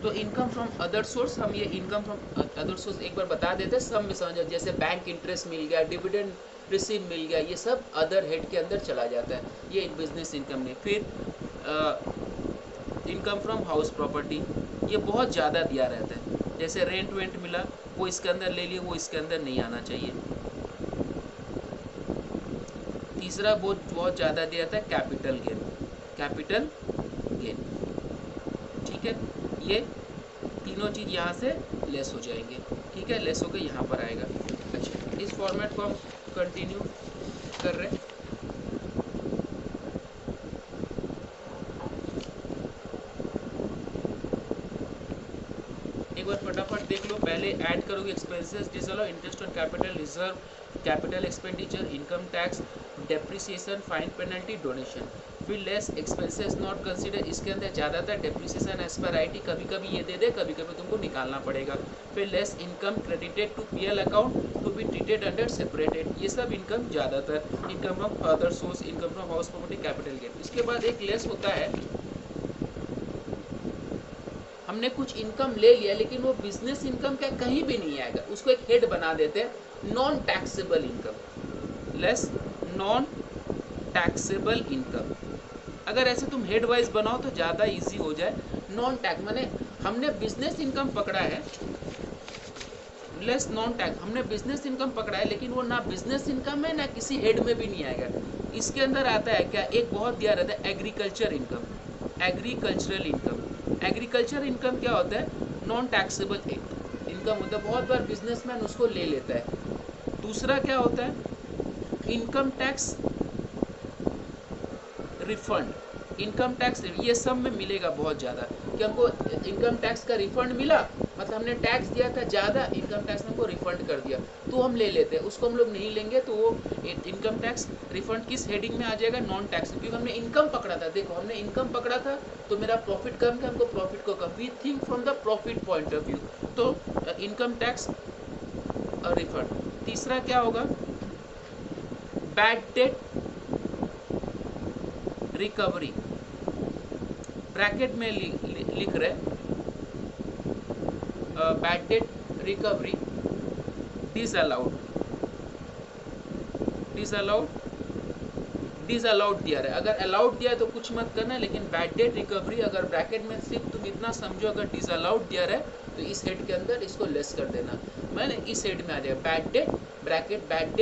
तो income from other source, हम ये इनकम फ्रॉम अदर सोर्स एक बार बता देते हैं, सब में समझ, जैसे बैंक इंटरेस्ट मिल गया, डिविडेंड रिसीव मिल गया, ये सब अदर हेड के अंदर चला जाता है, ये बिजनेस इनकम नहीं। फिर इनकम फ्रॉम हाउस प्रॉपर्टी, ये बहुत ज़्यादा दिया रहता है, जैसे रेंट वेंट मिला वो इसके अंदर ले लिए, वो इसके अंदर नहीं आना चाहिए। तीसरा बहुत ज़्यादा दिया जाता है कैपिटल गेन, कैपिटल गेन, ठीक है। ये तीनों चीज़ यहाँ से लेस हो जाएंगे, ठीक है, लेस होकर यहाँ पर आएगा। अच्छा, इस फॉर्मेट को हम कंटिन्यू कर रहे हैं। एक बार फटाफट देख लो, पहले ऐड करोगे expenses, disallow interest on capital reserve, capital expenditure, income tax, depreciation, fine penalty, donation. फिर लेस एक्सपेंसेस नॉट कंसीडर, इसके अंदर ज़्यादातर डेप्रिसिएशन एज पर आईटी, कभी कभी ये दे दे, कभी कभी तुमको निकालना पड़ेगा। फिर less income credited to PL account to be treated under separated, ये सब इनकम ज़्यादातर। Income from other source, income from house property, capital gain. इसके बाद एक लेस होता है, हमने कुछ इनकम ले लिया लेकिन वो बिजनेस इनकम क्या कहीं भी नहीं आएगा, उसको एक हेड बना देते हैं, non taxable income, less non taxable income. अगर ऐसे तुम हेड वाइज बनाओ तो ज़्यादा इजी हो जाए। नॉन टैक्स माने हमने बिजनेस इनकम पकड़ा है, लेस नॉन टैक्स, हमने बिजनेस इनकम पकड़ा है लेकिन वो ना बिजनेस इनकम है ना किसी हेड में भी नहीं आएगा। इसके अंदर आता है क्या, एक बहुत दिया रहता है agriculture income, agricultural income. Agriculture income क्या होता है, नॉन टैक्सेबल इनकम होता है, बहुत बार बिजनेसमैन उसको ले लेता है। दूसरा क्या होता है, income tax refund, income tax, ये सब में मिलेगा बहुत ज़्यादा कि हमको इनकम टैक्स का रिफंड मिला, मतलब हमने टैक्स दिया था ज़्यादा, इनकम टैक्स ने हमको रिफंड कर दिया, तो हम ले लेते हैं। उसको हम लोग नहीं लेंगे तो वो इनकम टैक्स रिफंड किस हेडिंग में आ जाएगा, नॉन टैक्स, क्योंकि हमने इनकम पकड़ा था। देखो हमने इनकम पकड़ा था तो मेरा प्रॉफिट कम था, हमको प्रॉफिट को कम, we think from the profit point of view, तो इनकम टैक्स रिफंड। तीसरा क्या होगा, बैड डेट रिकवरी, ब्रैकेट में लिख रहे bad debt recovery disallowed, disallowed, disallowed दिया है, अगर अलाउड दिया है तो कुछ मत करना, लेकिन बैड डेट रिकवरी अगर ब्रैकेट में सिर्फ तुम इतना समझो, अगर डिसअलाउड दिया है तो इस हेड के अंदर इसको लेस कर देना, मैंने इस हेड में आ जाएगा bad debt bracket, bad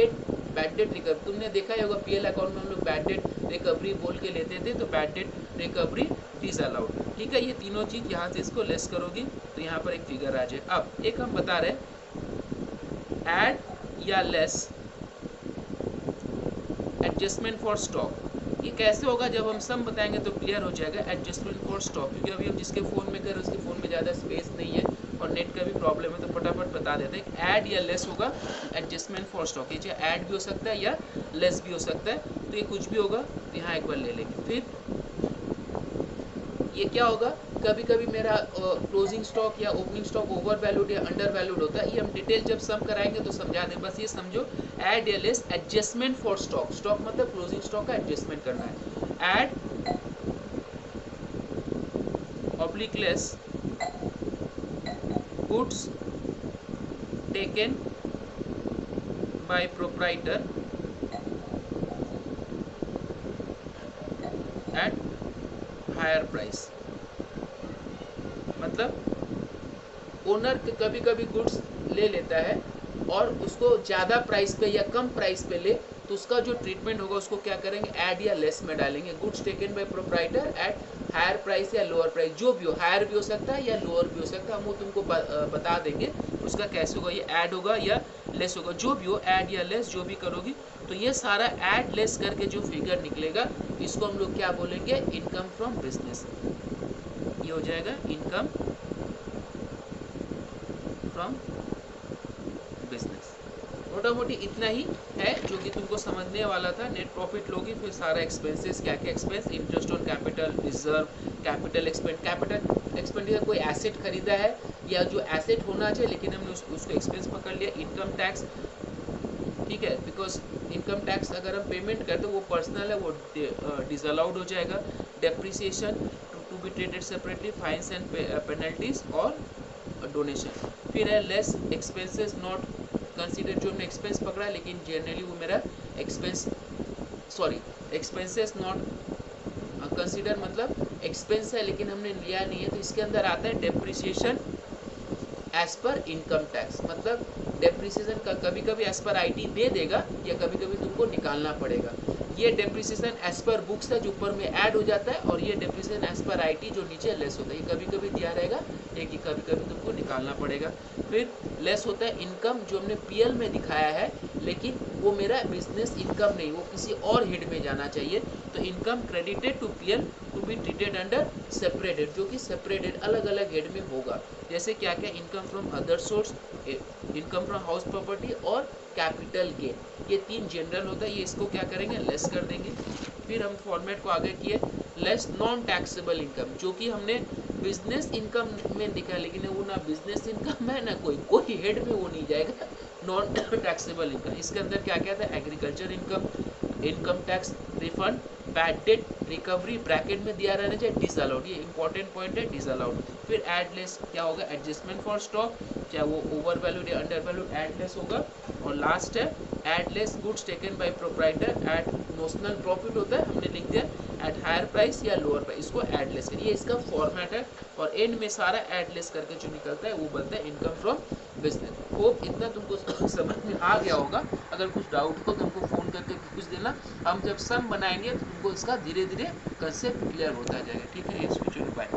debt recovery. तुमने देखा ही होगा पीएल अकाउंट में हम लोग बैड डेट रिकवरी बोल के लेते थे, तो बैड डेट रिकवरी डिसअलाउड, ठीक है। ये तीनों चीज़ यहाँ से इसको लेस करोगी तो यहाँ पर एक फिगर आ जाए। अब एक हम बता रहे ऐड या लेस एडजस्टमेंट फॉर स्टॉक। ये कैसे होगा, जब हम सम बताएंगे तो क्लियर हो जाएगा। एडजस्टमेंट फॉर स्टॉक, क्योंकि अभी हम जिसके फ़ोन में कर रहे हैं उसके फ़ोन में ज़्यादा स्पेस नहीं है और नेट का भी प्रॉब्लम है, तो फटाफट बता देते हैं। ऐड या लेस होगा एडजस्टमेंट फॉर स्टॉक, ये चाहे ऐड भी हो सकता है या लेस भी हो सकता है, तो ये कुछ भी होगा तो यहाँ एक बार ले लेंगे। फिर ये क्या होगा, कभी कभी मेरा क्लोजिंग स्टॉक या ओपनिंग स्टॉक ओवर वैल्यूड या अंडर वैल्यूड होता है, ये हम डिटेल जब सम कराएंगे तो समझा दें, बस ये समझो ऐड या less adjustment for stock, stock मतलब क्लोजिंग स्टॉक का एडजस्टमेंट करना है। Add oblique less goods taken by proprietor at higher price, मतलब ओनर कभी कभी गुड्स ले लेता है और उसको ज़्यादा प्राइस पे या कम प्राइस पे ले, तो उसका जो ट्रीटमेंट होगा उसको क्या करेंगे, ऐड या लेस में डालेंगे। Goods taken by proprietor at higher price या लोअर प्राइस, जो भी हो, हायर भी हो सकता है या लोअर भी हो सकता है, हम वो तुमको बता देंगे उसका कैसे होगा, ये ऐड होगा या लेस होगा, जो भी हो, ऐड या लेस जो भी करोगी। तो ये सारा ऐड लेस करके जो फिगर निकलेगा इसको हम लोग क्या बोलेंगे, इनकम फ्रॉम बिजनेस। ये हो जाएगा इनकम फ्रॉम बिजनेस। मोटा मोटी इतना ही है जो कि तुमको समझने वाला था। नेट प्रॉफिट लोगी, फिर सारा एक्सपेंसेस, क्या क्या expense, interest on capital, reserve, capital expenditure, कोई एसेट खरीदा है या जो एसेट होना चाहिए लेकिन हमने उसको एक्सपेंस पकड़ लिया। इनकम टैक्स, ठीक है, बिकॉज इनकम टैक्स अगर हम पेमेंट करते वो पर्सनल है, वो डिसअलाउड हो जाएगा। Depreciation to to be treated separately, fines and penalties और डोनेशन। फिर है लेस एक्सपेंसेस नॉट कंसीडर, जो हमने एक्सपेंस पकड़ा है लेकिन जनरली वो मेरा एक्सपेंसेस नॉट कंसीडर मतलब एक्सपेंस है लेकिन हमने लिया नहीं है, तो इसके अंदर आता है depreciation as per income tax. मतलब डेप्रिसिएशन का कभी कभी एज पर आईटी दे देगा या कभी कभी तुमको निकालना पड़ेगा। ये डेप्रिसिएशन एज पर बुक्स है जो ऊपर में ऐड हो जाता है, और ये डेप्रिसिएशन एज पर आईटी जो नीचे लेस होता है, ये कभी कभी दिया रहेगा, एक ही कभी कभी तुमको निकालना पड़ेगा। फिर लेस होता है इनकम जो हमने पीएल में दिखाया है, लेकिन वो मेरा बिजनेस इनकम नहीं, वो किसी और हेड में जाना चाहिए। तो income credited to PL to be treated under separate head, जो कि सेपरेट हेड अलग अलग हेड में होगा। जैसे क्या क्या, income from other source, income from house property और कैपिटल गेन, ये तीन जनरल होता है, ये इसको क्या करेंगे लेस कर देंगे। फिर हम फॉर्मेट को आगे किए लेस नॉन टैक्सेबल इनकम, जो कि हमने बिजनेस इनकम में दिखा, लेकिन वो ना बिजनेस इनकम है ना कोई हेड में वो नहीं जाएगा, नॉन टैक्सेबल इनकम। इसके अंदर क्या क्या था, agriculture income, income tax refund, bad debt recovery, bracket में दिया रहना चाहिए डिसअलाउड, ये इंपॉर्टेंट पॉइंट है डिसअलाउड। फिर एडलेस क्या होगा, एडजस्टमेंट फॉर स्टॉक, चाहे वो ओवर वैल्यूड या अंडर वैल्यूड एडलेस होगा। और लास्ट है add less goods taken by proprietor at notional profit होता है, हमने लिख दिया एट हायर प्राइस या लोअर प्राइस, इसको एडलेस करिए, इसका फॉर्मेट है। और एंड में सारा एडलेस करके जो निकलता है वो बनता है इनकम फ्रॉम बिजनेस। होप इतना तुमको समझ में आ गया होगा। अगर कुछ डाउट हो तो हमको फ़ोन करके पूछ देना, हम जब सम बनाएंगे तो तुमको इसका धीरे धीरे कंसेप्ट क्लियर होता जाएगा। ठीक है, इस वीडियो में बाय।